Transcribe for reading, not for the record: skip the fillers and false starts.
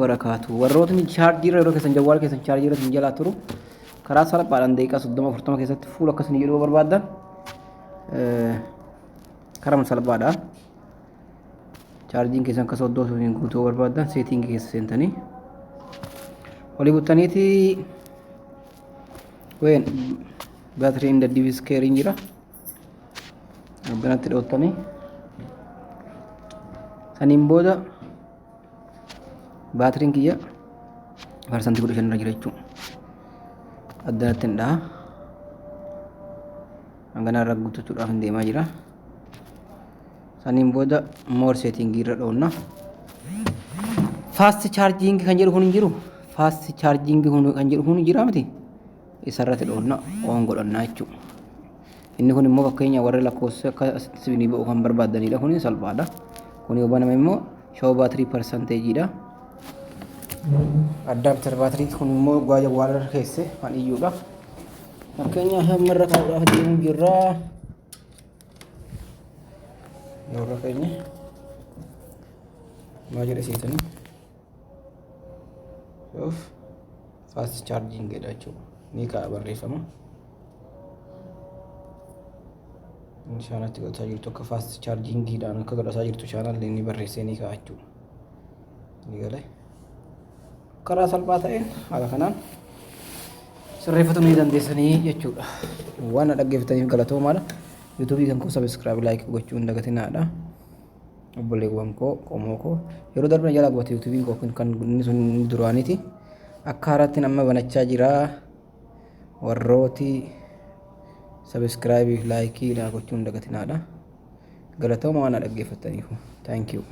وبركاته والروتني شارجر روك سن جوال كيسن شارجر سنجلا ترو خلاص صار بعد دقيقة صدمة فرتما كيسن فول كسن يلو بربادا كرم صار بعد شارجين كيسن كسر دوس وين كوتو بربادا سيتينج كيسن تاني ولي بوتاني تي وين باتري إن الديفيس كيرينجرا بنات الأوتاني سنين بودا باترين كيا فرسان تقول شن رجل يجوا أدنى تندا أنا رجعت تطلع عندي ما جرا سنين بودا مور سيتينج جرا دونا فاست چارجينج خنجر هون جرو فاست چارجينج هون خنجر هون جرا متي إسرات دونا أونغول النايتشو إنه هون مو بكينيا ورا لكوسة كسبني بأوهم برباد دنيلا هون سالبادا هون يوبانا ميمو شو باتري percentage جدا adapter battery kun immoo gwaja walar keesse kan iyyuudha makkeenya hammarra kaadhaaf deemu jirra yeroo keenya maa jedhe seetanii of fast charging jedha jechuudha ni kaa barreeffama shaanatti godhataa jirtu akka fast charging dhaan akka godhataa jirtu shaanallee ni barreessee ni kaa jechuudha ni galee karaa salphaa ta'een haala kanaan sirreeffatu ni dandeessanii jechuudha. Waan dhaggeeffataniif galatoomaadha. YouTube kan koo subscribe like gochuu hin dagatinaadha. Obboleewwan koo qomoo koo yeroo darbe jala qabate YouTube koo kan inni sun duraaniiti. Akka haaraatti nama banachaa jira. Warrooti subscribe like gochuu hin dagatinaadha. Galatooma waan dhaggeeffataniif. Thank you.